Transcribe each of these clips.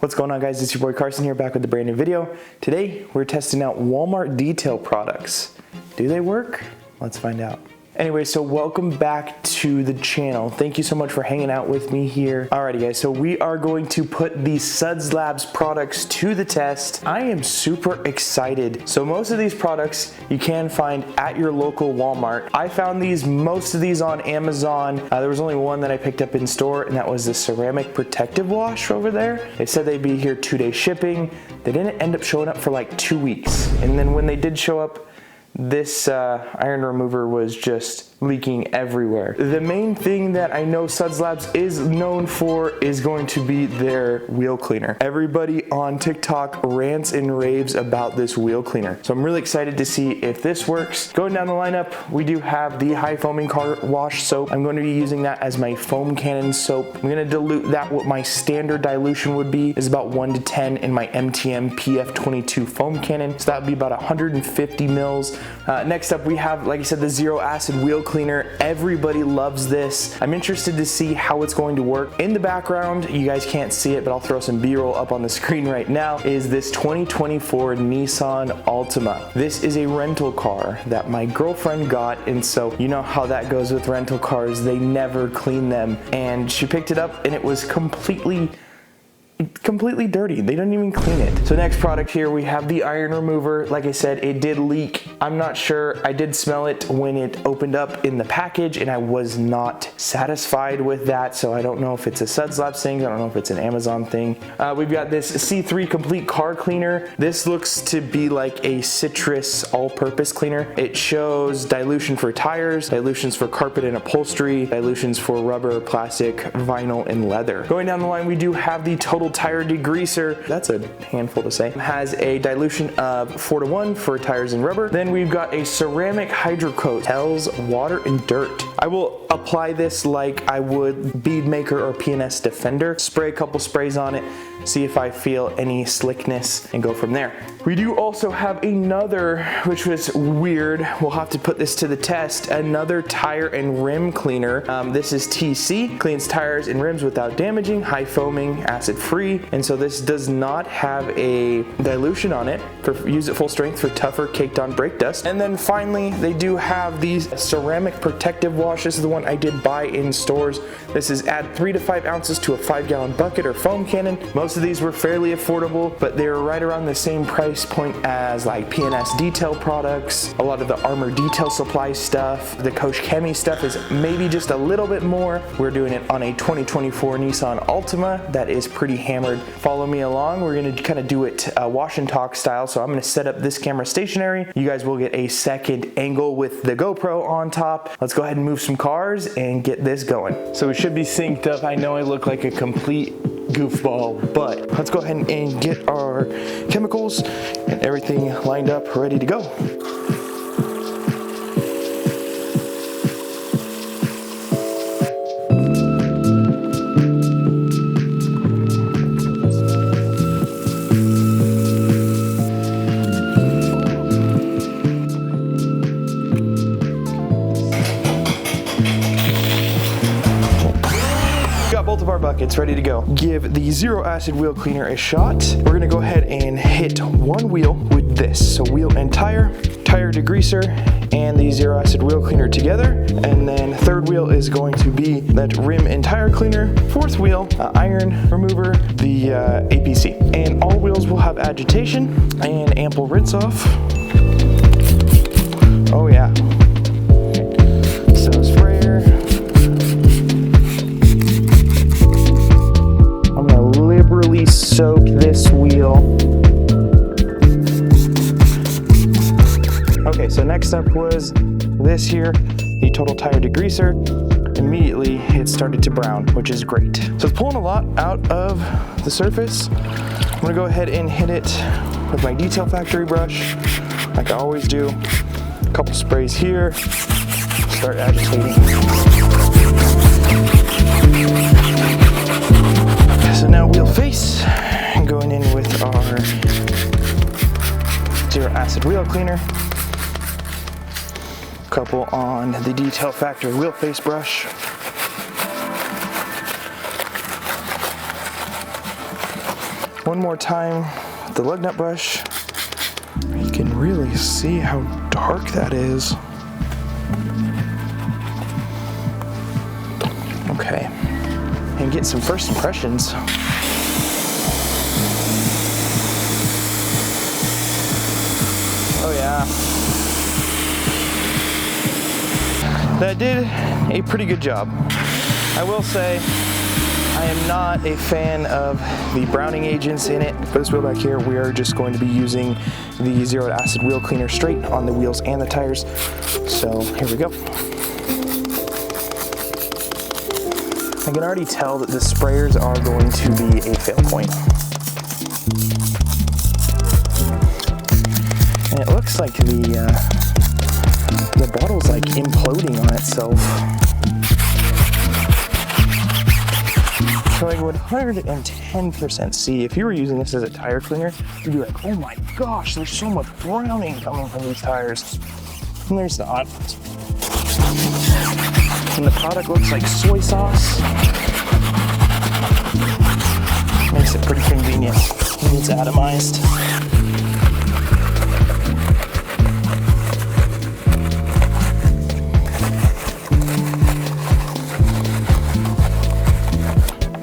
What's going on, guys? It's your boy Carson here, back with a brand new video. Today we're testing out Walmart detail products. Do they work? Let's find out. Anyway, so welcome back to the channel. Thank you so much for hanging out with me here. Alrighty guys, so we are going to put the Suds Labs products to the test. I am super excited. So most of these products you can find at your local Walmart. I found most of these on Amazon. There was only one that I picked up in store, and that was the ceramic protective wash over there. They said they'd be here 2-day shipping. They didn't end up showing up for like 2 weeks. And then when they did show up, this iron remover was just leaking everywhere. The main thing that I know Suds Labs is known for is going to be their wheel cleaner. Everybody on TikTok rants and raves about this wheel cleaner. So I'm really excited to see if this works. Going down the lineup, we do have the high foaming car wash soap. I'm going to be using that as my foam cannon soap. I'm going to dilute that. What my standard dilution would be is about 1 to 10 in my MTM PF22 foam cannon. So that would be about 150 mils. Next up, we have, like I said, the zero acid wheel cleaner. Everybody loves this. I'm interested to see how it's going to work. In the background, you guys can't see it, but I'll throw some B-roll up on the screen right now, is this 2024 Nissan Altima. This is a rental car that my girlfriend got, and so you know how that goes with rental cars. They never clean them, and she picked it up and it was completely dirty. They don't even clean it. So next product here, we have the iron remover. Like I said, it did leak. I'm not sure. I did smell it when it opened up in the package, and I was not satisfied with that. So I don't know if it's a Suds Labs thing. I don't know if it's an Amazon thing. We've got this C3 complete car cleaner. This looks to be like a citrus all-purpose cleaner. It shows dilution for tires, dilutions for carpet and upholstery, dilutions for rubber, plastic, vinyl, and leather. Going down the line, we do have the total tire degreaser. That's a handful to say. It has a dilution of 4:1 for tires and rubber. Then we've got a ceramic hydrocoat. Tells water and dirt. I will apply this like I would bead maker or PNS Defender. Spray a couple sprays on it, see if I feel any slickness, and go from there. We do also have another, which was weird. We'll have to put this to the test. Another tire and rim cleaner. This is TC. Cleans tires and rims without damaging, high foaming, acid free. And so this does not have a dilution on it. Use it full strength for tougher caked on brake dust. And then finally, they do have these ceramic protective wash. This is the one I did buy in stores. This is add 3 to 5 ounces to a 5-gallon bucket or foam cannon. Most of these were fairly affordable, but they were right around the same price point as like PNS detail products. A lot of the Armor Detail Supply stuff. The Coach Chemi stuff is maybe just a little bit more. We're doing it on a 2024 Nissan Altima that is pretty hammered. Follow me along. We're going to kind of do it wash and talk style. So I'm going to set up this camera stationary. You guys will get a second angle with the GoPro on top. Let's go ahead and move some cars and get this going. So we should be synced up. I know I look like a complete goofball, but let's go ahead and get our chemicals and everything lined up, ready to go. Both of our buckets ready to go. Give the zero acid wheel cleaner a shot. We're gonna go ahead and hit one wheel with this. So wheel and tire degreaser, and the zero acid wheel cleaner together. And then third wheel is going to be that rim and tire cleaner. Fourth wheel, iron remover, the APC. And all wheels will have agitation and ample rinse off. Oh yeah. So sprayer. Liberally soak this wheel. Okay, so next up was this here, the total tire degreaser. Immediately it started to brown, which is great. So it's pulling a lot out of the surface. I'm gonna go ahead and hit it with my Detail Factory brush, like I always do. A couple sprays here, start agitating. So now wheel face, and going in with our zero acid wheel cleaner. Couple on the Detail Factory wheel face brush. one more time with the lug nut brush. You can really see how dark that is. Okay, and get some first impressions. Oh yeah. That did a pretty good job. I will say, I am not a fan of the browning agents in it. For this wheel back here, we are just going to be using the Zero to Acid wheel cleaner straight on the wheels and the tires. So here we go. I can already tell that the sprayers are going to be a fail point. And it looks like the bottle's like imploding on itself. So I would 110% see, if you were using this as a tire cleaner, you'd be like, oh my gosh, there's so much browning coming from these tires. And there's not. And the product looks like soy sauce. Makes it pretty convenient when it's atomized.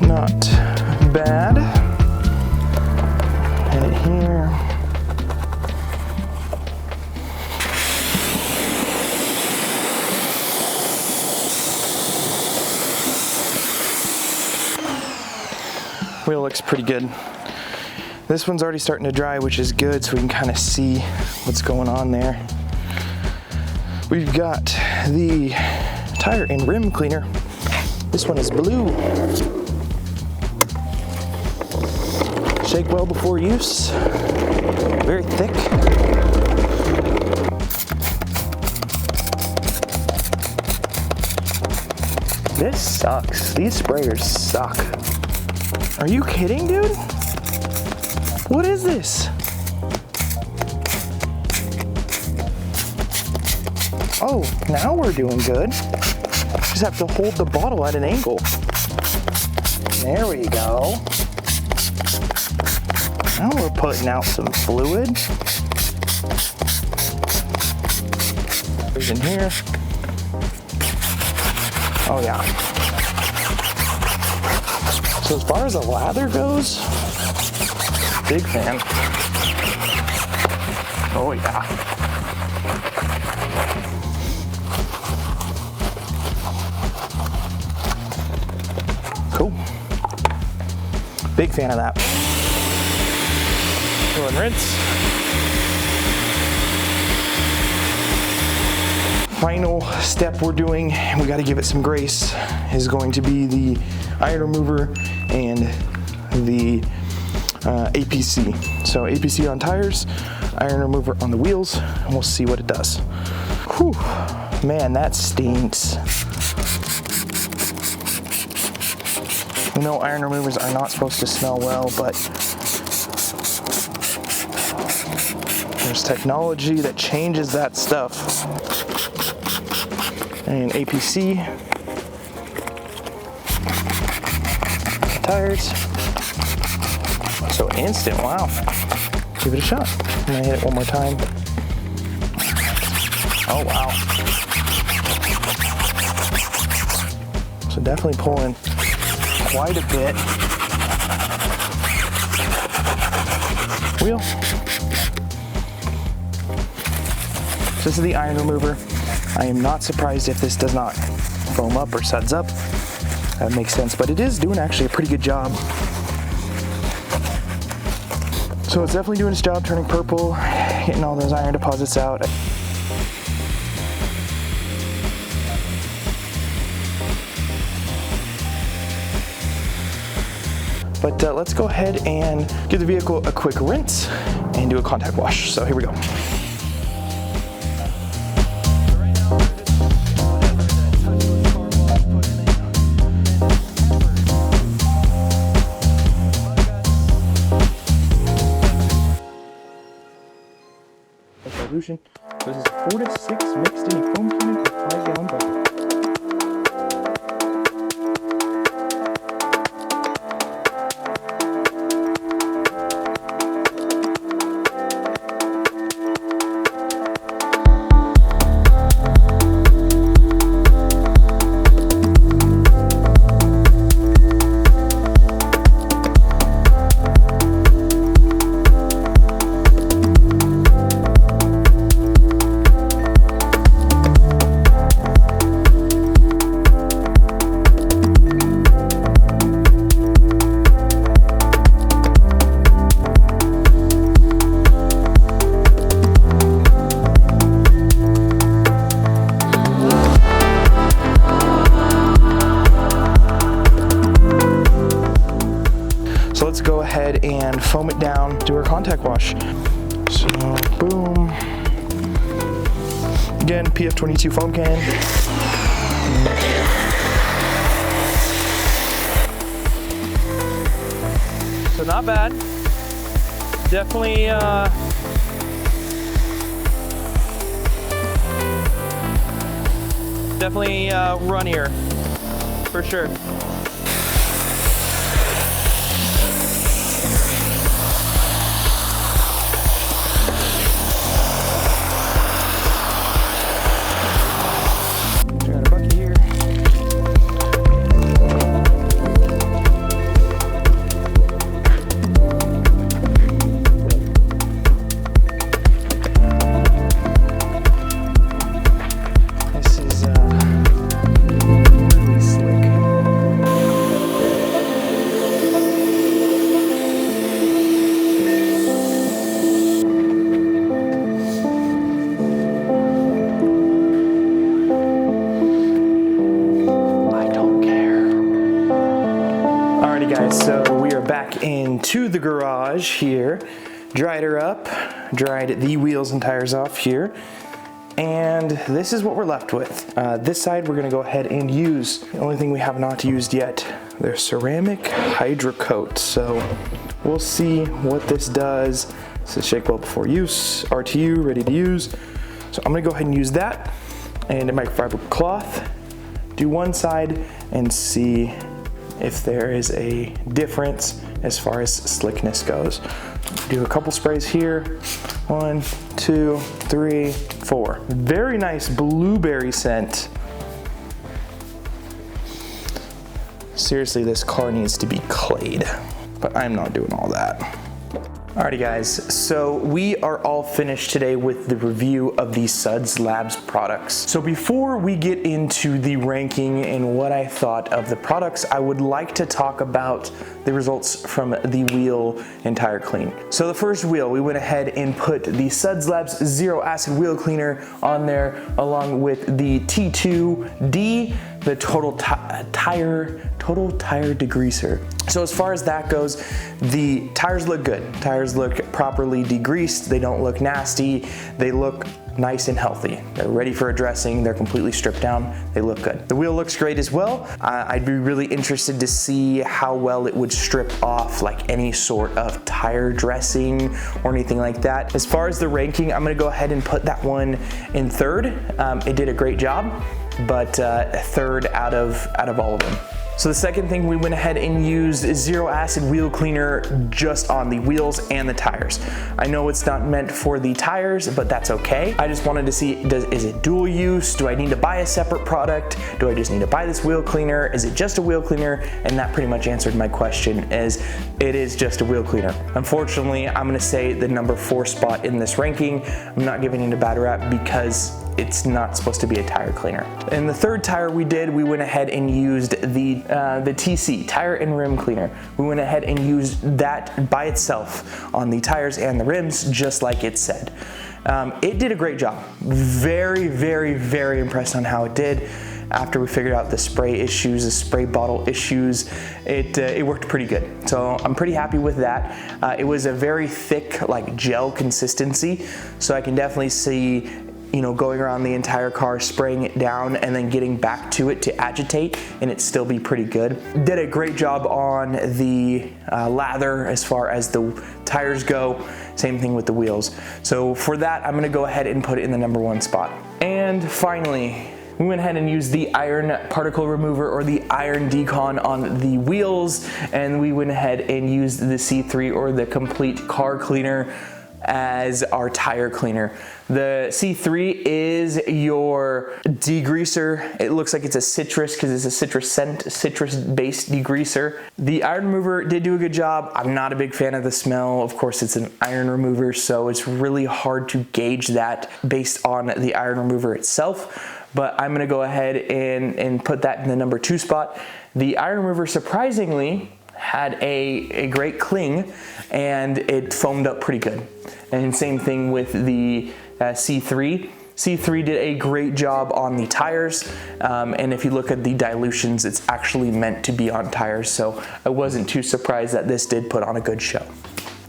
Not bad. And it here. Wheel looks pretty good. This one's already starting to dry, which is good, so we can kind of see what's going on there. We've got the tire and rim cleaner. This one is blue. Shake well before use. Very thick. This sucks. These sprayers suck. Are you kidding, dude? What is this? Oh, now we're doing good. Just have to hold the bottle at an angle. There we go. Now we're putting out some fluid. There's in here. Oh yeah. So as far as the lather goes, big fan. Oh yeah. Cool. Big fan of that. Go and rinse. Final step we're doing, we got to give it some grace, is going to be the iron remover and the APC. So APC on tires, iron remover on the wheels, and we'll see what it does. Whew, man, that stinks. We know iron removers are not supposed to smell well, but there's technology that changes that stuff. And APC, tires. So instant, wow. Give it a shot. I'm gonna hit it one more time. Oh wow. So definitely pulling quite a bit. Wheel. So this is the iron remover. I am not surprised if this does not foam up or suds up. That makes sense, but it is doing actually a pretty good job. So it's definitely doing its job, turning purple, getting all those iron deposits out. But let's go ahead and give the vehicle a quick rinse and do a contact wash. So here we go. Dilution. So this is 4 to 6 mixed in a foam cleaner per 5-gallon bucket. and foam it down, do our contact wash. So boom. Again, PF22 foam can. So not bad. Definitely runnier, for sure. Got a bucket here. Guys, so we are back into the garage here. Dried her up, dried the wheels and tires off here, and this is what we're left with. This side we're gonna go ahead and use, the only thing we have not used yet, their ceramic hydro coat. So we'll see what this does. This is shake well before use, RTU, ready to use. So I'm gonna go ahead and use that and a microfiber cloth, do one side and see if there is a difference as far as slickness goes. Do a couple sprays here. 1, 2, 3, 4. Very nice blueberry scent. Seriously, this car needs to be clayed, but I'm not doing all that. Alrighty guys, so we are all finished today with the review of the Suds Labs products. So before we get into the ranking and what I thought of the products, I would like to talk about the results from the wheel and tire clean. So the first wheel, we went ahead and put the Suds Labs Zero Acid Wheel Cleaner on there along with the T2D, the total tire degreaser. So as far as that goes, the tires look good. Tires look properly degreased. They don't look nasty. They look nice and healthy. They're ready for a dressing. They're completely stripped down. They look good. The wheel looks great as well. I'd be really interested to see how well it would strip off like any sort of tire dressing or anything like that. As far as the ranking, I'm gonna go ahead and put that one in third. It did a great job, but third out of all of them. So the second thing, we went ahead and used Zero Acid Wheel Cleaner just on the wheels and the tires. I know it's not meant for the tires, but that's okay. I just wanted to see, is it dual use? Do I need to buy a separate product? Do I just need to buy this wheel cleaner? Is it just a wheel cleaner? And that pretty much answered my question, is it is just a wheel cleaner. Unfortunately, I'm gonna say the number 4 spot in this ranking. I'm not giving it a bad rap because it's not supposed to be a tire cleaner. And the third tire we did, we went ahead and used the TC, Tire and Rim Cleaner. We went ahead and used that by itself on the tires and the rims, just like it said. It did a great job. Very, very, very impressed on how it did. After we figured out the spray issues, the spray bottle issues, it worked pretty good. So I'm pretty happy with that. It was a very thick, like gel consistency, so I can definitely see, you know, going around the entire car, spraying it down and then getting back to it to agitate and it still be pretty good. Did a great job on the lather as far as the tires go. Same thing with the wheels. So for that, I'm gonna go ahead and put it in the number 1 spot. And finally, we went ahead and used the iron particle remover or the iron decon on the wheels, and we went ahead and used the C3 or the complete car cleaner as our tire cleaner. The C3 is your degreaser. It looks like it's a citrus because it's a citrus-based degreaser. The iron remover did do a good job. I'm not a big fan of the smell. Of course, it's an iron remover, so it's really hard to gauge that based on the iron remover itself. But I'm gonna go ahead and put that in the number 2 spot. The iron remover, surprisingly, had a great cling and it foamed up pretty good. And same thing with the C3. C3 did a great job on the tires, and if you look at the dilutions, it's actually meant to be on tires, so I wasn't too surprised that this did put on a good show.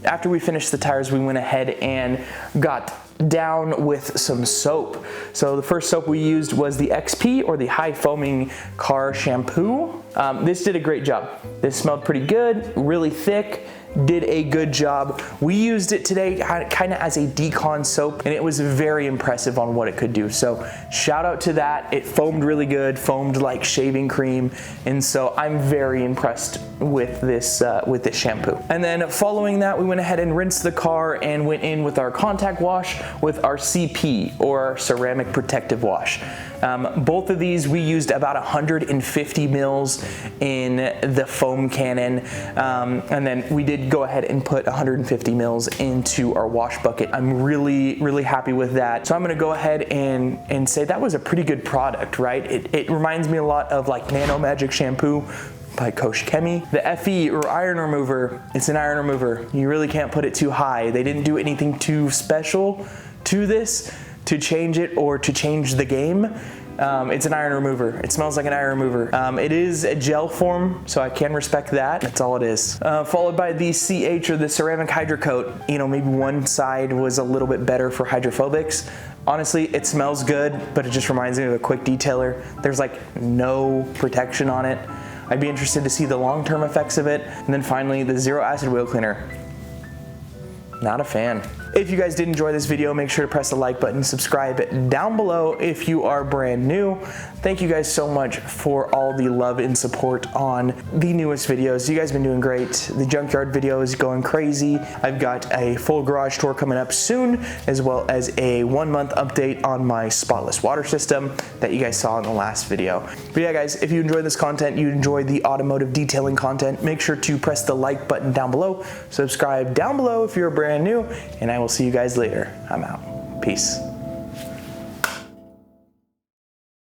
After we finished the tires, we went ahead and got down with some soap. So the first soap we used was the XP, or the high foaming car shampoo. This did a great job. This smelled pretty good, really thick, did a good job. We used it today kind of as a decon soap, and it was very impressive on what it could do. So shout out to that. It foamed really good, foamed like shaving cream, and so I'm very impressed with this shampoo. And then following that, we went ahead and rinsed the car and went in with our contact wash with our CP, or our ceramic protective wash. Both of these we used about 150 mils in the foam cannon, and then we did go ahead and put 150 mils into our wash bucket. I'm really happy with that. So I'm gonna go ahead and say that was a pretty good product, right? It reminds me a lot of like Nano Magic shampoo by Kosh Chemi. The FE, or iron remover, it's an iron remover. You really can't put it too high. They didn't do anything too special to this to change it or to change the game. It's an iron remover. It smells like an iron remover. It is a gel form, so I can respect that. That's all it is. Followed by the CH, or the ceramic hydrocoat. You know, maybe one side was a little bit better for hydrophobics. Honestly, it smells good, but it just reminds me of a quick detailer. There's like no protection on it. I'd be interested to see the long-term effects of it. And then finally, the zero acid wheel cleaner. Not a fan. If you guys did enjoy this video, make sure to press the like button, subscribe down below if you are brand new. Thank you guys so much for all the love and support on the newest videos. You guys have been doing great. The junkyard video is going crazy. I've got a full garage tour coming up soon, as well as a 1-month update on my spotless water system that you guys saw in the last video. But yeah guys, if you enjoyed this content, you enjoyed the automotive detailing content, make sure to press the like button down below, subscribe down below if you're brand new, and I will see you guys later. I'm out. Peace.